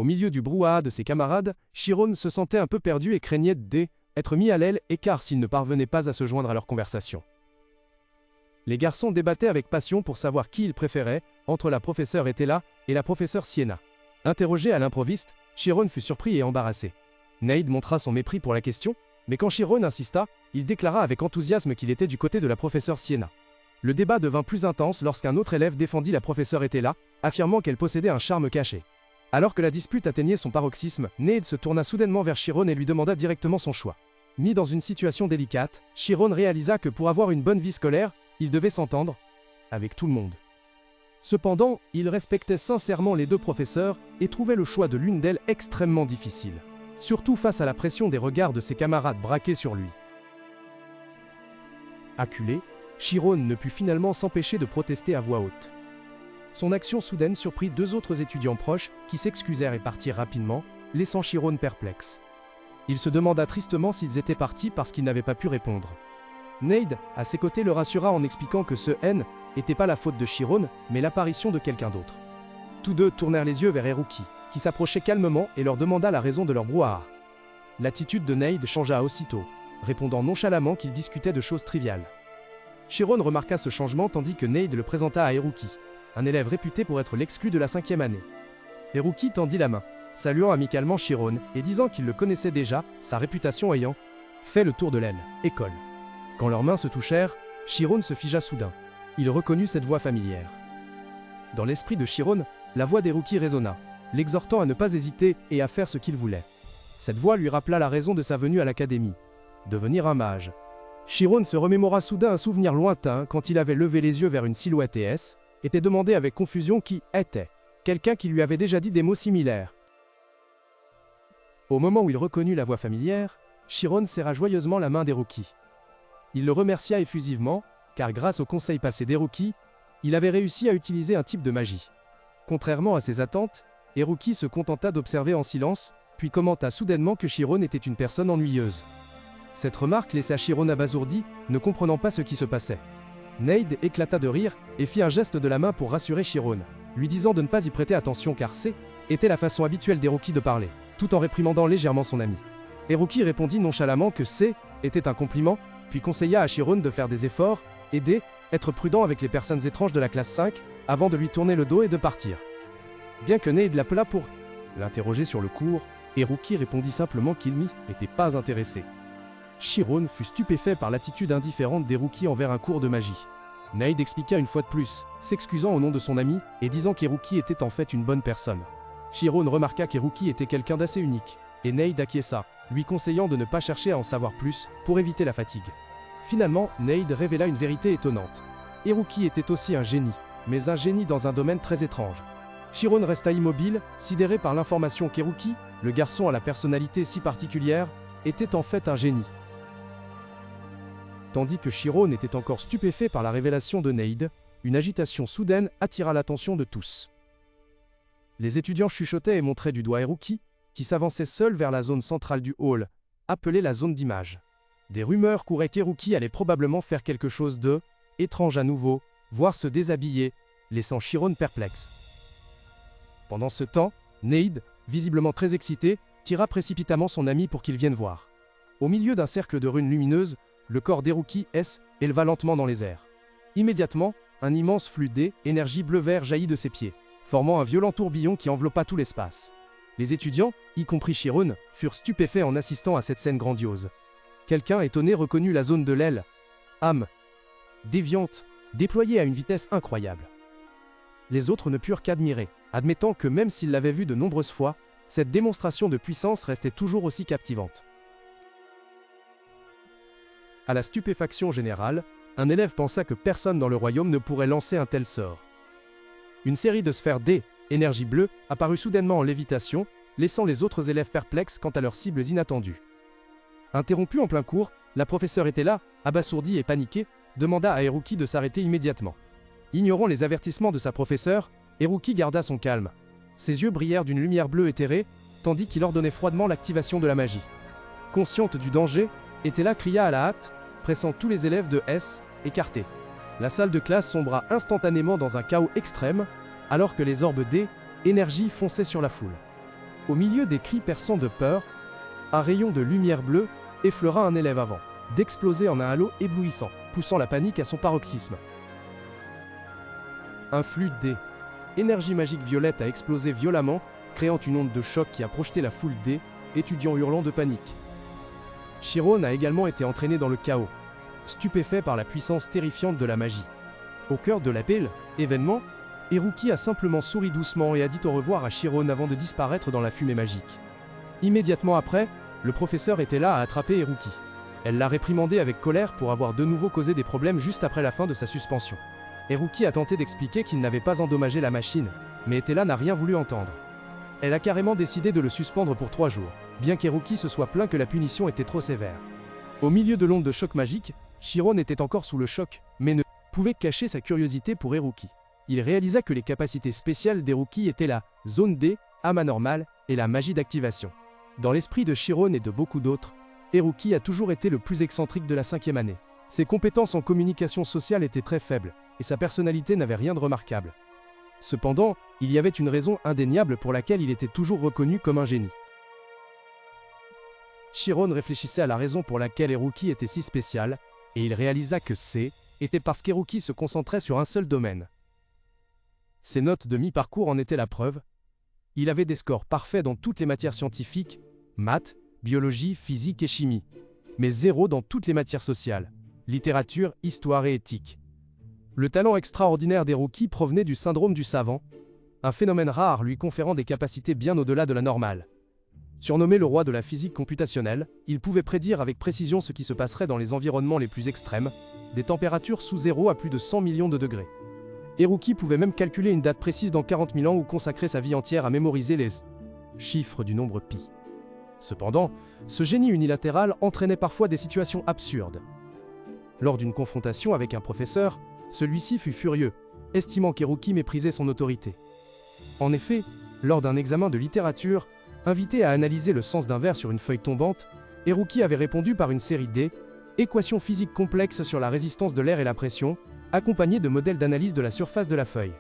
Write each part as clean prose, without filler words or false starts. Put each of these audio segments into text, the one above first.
Au milieu du brouhaha de ses camarades, Chiron se sentait un peu perdu et craignait d'être mis à l'écart s'il ne parvenait pas à se joindre à leur conversation. Les garçons débattaient avec passion pour savoir qui ils préféraient, entre la professeure Etela et la professeure Sienna. Interrogé à l'improviste, Chiron fut surpris et embarrassé. Neide montra son mépris pour la question, mais quand Chiron insista, il déclara avec enthousiasme qu'il était du côté de la professeure Sienna. Le débat devint plus intense lorsqu'un autre élève défendit la professeure Etela, affirmant qu'elle possédait un charme caché. Alors que la dispute atteignait son paroxysme, Neide se tourna soudainement vers Chiron et lui demanda directement son choix. Mis dans une situation délicate, Chiron réalisa que pour avoir une bonne vie scolaire, il devait s'entendre avec tout le monde. Cependant, il respectait sincèrement les deux professeurs et trouvait le choix de l'une d'elles extrêmement difficile, surtout face à la pression des regards de ses camarades braqués sur lui. Acculé, Chiron ne put finalement s'empêcher de protester à voix haute. Son action soudaine surprit deux autres étudiants proches qui s'excusèrent et partirent rapidement, laissant Chiron perplexe. Il se demanda tristement s'ils étaient partis parce qu'ils n'avaient pas pu répondre. Neide, à ses côtés, le rassura en expliquant que ce N n'était pas la faute de Chiron, mais l'apparition de quelqu'un d'autre. Tous deux tournèrent les yeux vers Haruki, qui s'approchait calmement et leur demanda la raison de leur brouhaha. L'attitude de Neide changea aussitôt, répondant nonchalamment qu'ils discutaient de choses triviales. Chiron remarqua ce changement tandis que Neide le présenta à Haruki, un élève réputé pour être l'exclu de la 5e année. Haruki tendit la main, saluant amicalement Chiron et disant qu'il le connaissait déjà, sa réputation ayant fait le tour de l'école. Quand leurs mains se touchèrent, Chiron se figea soudain. Il reconnut cette voix familière. Dans l'esprit de Chiron, la voix d'Haruki résonna, l'exhortant à ne pas hésiter et à faire ce qu'il voulait. Cette voix lui rappela la raison de sa venue à l'académie, devenir un mage. Chiron se remémora soudain un souvenir lointain quand il avait levé les yeux vers une silhouette et était demandé avec confusion qui était. Quelqu'un qui lui avait déjà dit des mots similaires. Au moment où il reconnut la voix familière, Chiron serra joyeusement la main d'Haruki. Il le remercia effusivement, car grâce au conseil passé d'Haruki, il avait réussi à utiliser un type de magie. Contrairement à ses attentes, Haruki se contenta d'observer en silence, puis commenta soudainement que Chiron était une personne ennuyeuse. Cette remarque laissa Chiron abasourdi, ne comprenant pas ce qui se passait. Neide éclata de rire et fit un geste de la main pour rassurer Chiron, lui disant de ne pas y prêter attention car était la façon habituelle d'Haruki de parler, tout en réprimandant légèrement son ami. Haruki répondit nonchalamment que était un compliment, puis conseilla à Chiron de faire des efforts, être prudent avec les personnes étranges de la classe 5, avant de lui tourner le dos et de partir. Bien que Neide l'appela pour l'interroger sur le cours, Haruki répondit simplement qu'il n'y était pas intéressé. Chiron fut stupéfait par l'attitude indifférente d'Haruki envers un cours de magie. Neide expliqua une fois de plus, s'excusant au nom de son ami, et disant qu'Haruki était en fait une bonne personne. Chiron remarqua qu'Haruki était quelqu'un d'assez unique, et Neide acquiesça, lui conseillant de ne pas chercher à en savoir plus, pour éviter la fatigue. Finalement, Neide révéla une vérité étonnante. Haruki était aussi un génie, mais un génie dans un domaine très étrange. Chiron resta immobile, sidéré par l'information qu'Haruki, le garçon à la personnalité si particulière, était en fait un génie. Tandis que Chiron était encore stupéfait par la révélation de Neide, une agitation soudaine attira l'attention de tous. Les étudiants chuchotaient et montraient du doigt Haruki, qui s'avançait seul vers la zone centrale du hall, appelée la zone d'image. Des rumeurs couraient qu'Haruki allait probablement faire quelque chose étrange à nouveau, voire se déshabiller, laissant Chiron perplexe. Pendant ce temps, Neide, visiblement très excité, tira précipitamment son ami pour qu'il vienne voir. Au milieu d'un cercle de runes lumineuses, le corps d'Haruki éleva lentement dans les airs. Immédiatement, un immense flux d'énergie bleu-vert jaillit de ses pieds, formant un violent tourbillon qui enveloppa tout l'espace. Les étudiants, y compris Chiron, furent stupéfaits en assistant à cette scène grandiose. Quelqu'un étonné reconnut la zone de âme déviante, déployée à une vitesse incroyable. Les autres ne purent qu'admirer, admettant que même s'ils l'avaient vue de nombreuses fois, cette démonstration de puissance restait toujours aussi captivante. À la stupéfaction générale, un élève pensa que personne dans le royaume ne pourrait lancer un tel sort. Une série de sphères d'énergie bleue apparut soudainement en lévitation, laissant les autres élèves perplexes quant à leurs cibles inattendues. Interrompue en plein cours, la professeure Etela, abasourdie et paniquée, demanda à Haruki de s'arrêter immédiatement. Ignorant les avertissements de sa professeure, Haruki garda son calme. Ses yeux brillèrent d'une lumière bleue éthérée, tandis qu'il ordonnait froidement l'activation de la magie. Consciente du danger, Etela cria à la hâte, pressant tous les élèves de écartés. La salle de classe sombra instantanément dans un chaos extrême, alors que les orbes d'énergie fonçaient sur la foule. Au milieu des cris perçants de peur, un rayon de lumière bleue effleura un élève avant d'exploser en un halo éblouissant, poussant la panique à son paroxysme. Un flux d'énergie magique violette a explosé violemment, créant une onde de choc qui a projeté la foule d'étudiants hurlant de panique. Chiron a également été entraîné dans le chaos, stupéfait par la puissance terrifiante de la magie. Au cœur de l'appel, événement, Haruki a simplement souri doucement et a dit au revoir à Chiron avant de disparaître dans la fumée magique. Immédiatement après, le professeur était là à attraper Haruki. Elle l'a réprimandé avec colère pour avoir de nouveau causé des problèmes juste après la fin de sa suspension. Haruki a tenté d'expliquer qu'il n'avait pas endommagé la machine, mais Etela n'a rien voulu entendre. Elle a carrément décidé de le suspendre pour 3 jours, bien qu'Haruki se soit plaint que la punition était trop sévère. Au milieu de l'onde de choc magique, Chiron était encore sous le choc, mais ne pouvait cacher sa curiosité pour Haruki. Il réalisa que les capacités spéciales d'Haruki étaient la zone D, âme anormale, et la magie d'activation. Dans l'esprit de Chiron et de beaucoup d'autres, Haruki a toujours été le plus excentrique de la 5e année. Ses compétences en communication sociale étaient très faibles, et sa personnalité n'avait rien de remarquable. Cependant, il y avait une raison indéniable pour laquelle il était toujours reconnu comme un génie. Chiron réfléchissait à la raison pour laquelle Haruki était si spécial, et il réalisa que était parce qu'Haruki se concentrait sur un seul domaine. Ses notes de mi-parcours en étaient la preuve. Il avait des scores parfaits dans toutes les matières scientifiques, maths, biologie, physique et chimie, mais 0 dans toutes les matières sociales, littérature, histoire et éthique. Le talent extraordinaire d'Haruki provenait du syndrome du savant, un phénomène rare lui conférant des capacités bien au-delà de la normale. Surnommé le roi de la physique computationnelle, il pouvait prédire avec précision ce qui se passerait dans les environnements les plus extrêmes, des températures sous 0 à plus de 100 millions de degrés. Haruki pouvait même calculer une date précise dans 40 000 ans ou consacrer sa vie entière à mémoriser les chiffres du nombre pi. Cependant, ce génie unilatéral entraînait parfois des situations absurdes. Lors d'une confrontation avec un professeur, celui-ci fut furieux, estimant qu'Haruki méprisait son autorité. En effet, lors d'un examen de littérature, invité à analyser le sens d'un vers sur une feuille tombante, Haruki avait répondu par une série d'équations physiques complexes sur la résistance de l'air et la pression, accompagnées de modèles d'analyse de la surface de la feuille.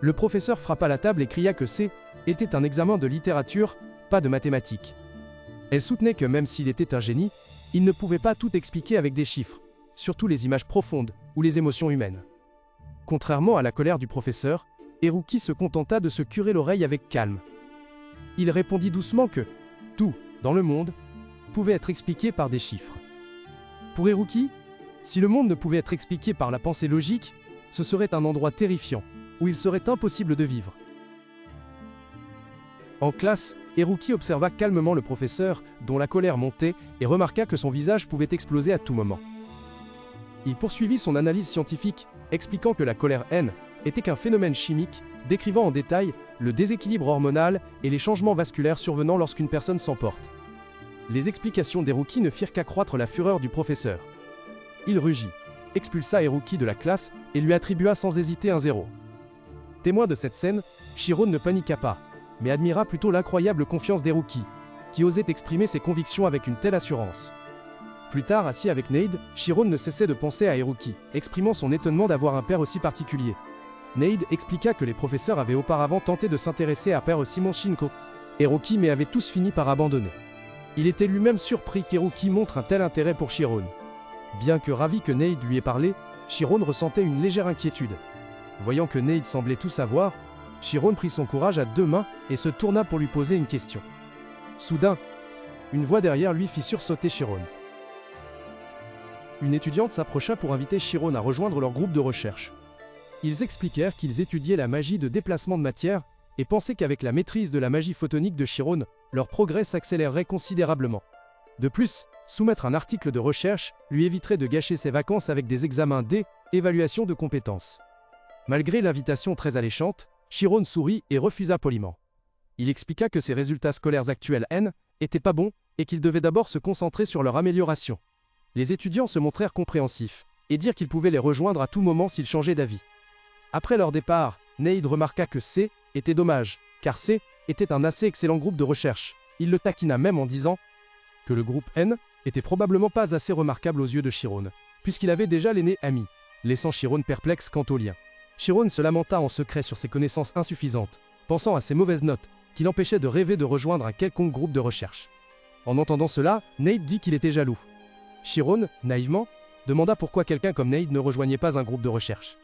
Le professeur frappa la table et cria que était un examen de littérature, pas de mathématiques. Elle soutenait que même s'il était un génie, il ne pouvait pas tout expliquer avec des chiffres, surtout les images profondes ou les émotions humaines. Contrairement à la colère du professeur, Haruki se contenta de se curer l'oreille avec calme. Il répondit doucement que tout, dans le monde, pouvait être expliqué par des chiffres. Pour Haruki, si le monde ne pouvait être expliqué par la pensée logique, ce serait un endroit terrifiant, où il serait impossible de vivre. En classe, Haruki observa calmement le professeur, dont la colère montait, et remarqua que son visage pouvait exploser à tout moment. Il poursuivit son analyse scientifique, expliquant que la colère N était qu'un phénomène chimique, décrivant en détail le déséquilibre hormonal et les changements vasculaires survenant lorsqu'une personne s'emporte. Les explications d'Haruki ne firent qu'accroître la fureur du professeur. Il rugit, expulsa Haruki de la classe et lui attribua sans hésiter un 0. Témoin de cette scène, Chiron ne paniqua pas, mais admira plutôt l'incroyable confiance d'Haruki, qui osait exprimer ses convictions avec une telle assurance. Plus tard, assis avec Neide, Chiron ne cessait de penser à Haruki, exprimant son étonnement d'avoir un père aussi particulier. Neide expliqua que les professeurs avaient auparavant tenté de s'intéresser à père Simon Shinko, Haruki, mais avaient tous fini par abandonner. Il était lui-même surpris qu'Haruki montre un tel intérêt pour Chiron. Bien que ravi que Neide lui ait parlé, Chiron ressentait une légère inquiétude. Voyant que Neide semblait tout savoir, Chiron prit son courage à 2 mains et se tourna pour lui poser une question. Soudain, une voix derrière lui fit sursauter Chiron. Une étudiante s'approcha pour inviter Chiron à rejoindre leur groupe de recherche. Ils expliquèrent qu'ils étudiaient la magie de déplacement de matière et pensaient qu'avec la maîtrise de la magie photonique de Chiron, leur progrès s'accélérerait considérablement. De plus, soumettre un article de recherche lui éviterait de gâcher ses vacances avec des examens d'évaluation de compétences. Malgré l'invitation très alléchante, Chiron sourit et refusa poliment. Il expliqua que ses résultats scolaires actuels étaient pas bons et qu'il devait d'abord se concentrer sur leur amélioration. Les étudiants se montrèrent compréhensifs et dirent qu'ils pouvaient les rejoindre à tout moment s'ils changeaient d'avis. Après leur départ, Neide remarqua que était dommage, car était un assez excellent groupe de recherche. Il le taquina même en disant que le groupe N était probablement pas assez remarquable aux yeux de Chiron, puisqu'il avait déjà l'aîné ami, laissant Chiron perplexe quant au lien. Chiron se lamenta en secret sur ses connaissances insuffisantes, pensant à ses mauvaises notes, qui l'empêchait de rêver de rejoindre un quelconque groupe de recherche. En entendant cela, Nate dit qu'il était jaloux. Chiron, naïvement, demanda pourquoi quelqu'un comme Nate ne rejoignait pas un groupe de recherche.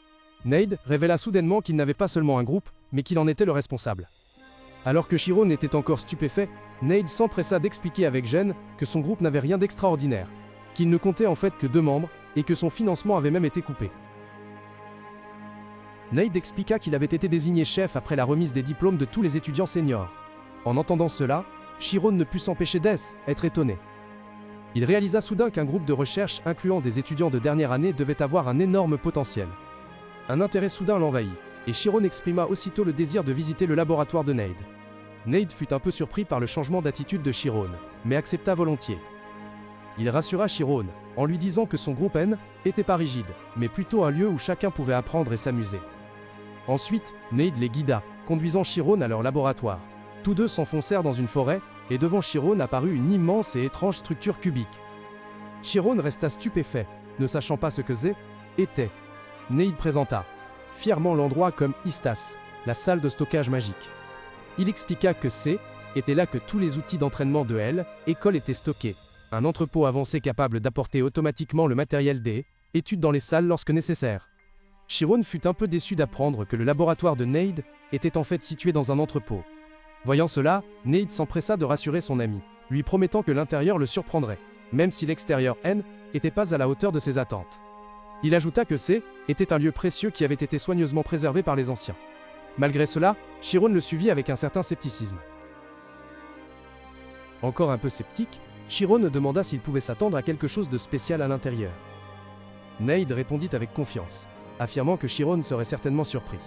Nate révéla soudainement qu'il n'avait pas seulement un groupe, mais qu'il en était le responsable. Alors que Chiron était encore stupéfait, Nate s'empressa d'expliquer avec gêne que son groupe n'avait rien d'extraordinaire, qu'il ne comptait en fait que 2 membres, et que son financement avait même été coupé. Nate expliqua qu'il avait été désigné chef après la remise des diplômes de tous les étudiants seniors. En entendant cela, Chiron ne put s'empêcher d'être étonné. Il réalisa soudain qu'un groupe de recherche incluant des étudiants de dernière année devait avoir un énorme potentiel. Un intérêt soudain l'envahit, et Chiron exprima aussitôt le désir de visiter le laboratoire de Nate. Nate fut un peu surpris par le changement d'attitude de Chiron, mais accepta volontiers. Il rassura Chiron, en lui disant que son groupe N n'était pas rigide, mais plutôt un lieu où chacun pouvait apprendre et s'amuser. Ensuite, Nate les guida, conduisant Chiron à leur laboratoire. Tous deux s'enfoncèrent dans une forêt, et devant Chiron apparut une immense et étrange structure cubique. Chiron resta stupéfait, ne sachant pas ce que était. Nate présenta fièrement l'endroit comme Istas, la salle de stockage magique. Il expliqua que était là que tous les outils d'entraînement de l'école étaient stockés, un entrepôt avancé capable d'apporter automatiquement le matériel des études dans les salles lorsque nécessaire. Chiron fut un peu déçu d'apprendre que le laboratoire de Nate était en fait situé dans un entrepôt. Voyant cela, Nate s'empressa de rassurer son ami, lui promettant que l'intérieur le surprendrait, même si l'extérieur n'était pas à la hauteur de ses attentes. Il ajouta que était un lieu précieux qui avait été soigneusement préservé par les anciens. Malgré cela, Chiron le suivit avec un certain scepticisme. Encore un peu sceptique, Chiron demanda s'il pouvait s'attendre à quelque chose de spécial à l'intérieur. Nate répondit avec confiance, affirmant que Chiron serait certainement surpris.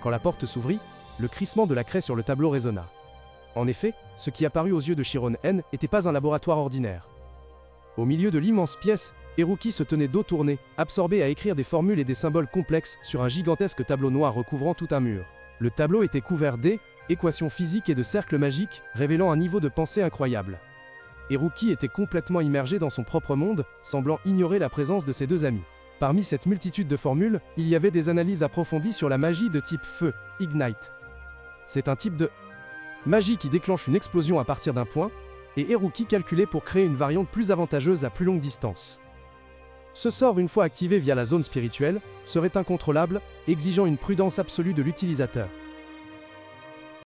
Quand la porte s'ouvrit, le crissement de la craie sur le tableau résonna. En effet, ce qui apparut aux yeux de Chiron n'était pas un laboratoire ordinaire. Au milieu de l'immense pièce, Heruki se tenait dos tourné, absorbé à écrire des formules et des symboles complexes sur un gigantesque tableau noir recouvrant tout un mur. Le tableau était couvert d'équations physiques et de cercles magiques, révélant un niveau de pensée incroyable. Heruki était complètement immergé dans son propre monde, semblant ignorer la présence de ses 2 amis. Parmi cette multitude de formules, il y avait des analyses approfondies sur la magie de type feu, Ignite. C'est un type de magie qui déclenche une explosion à partir d'un point, et Heruki calculé pour créer une variante plus avantageuse à plus longue distance. Ce sort, une fois activé via la zone spirituelle, serait incontrôlable, exigeant une prudence absolue de l'utilisateur.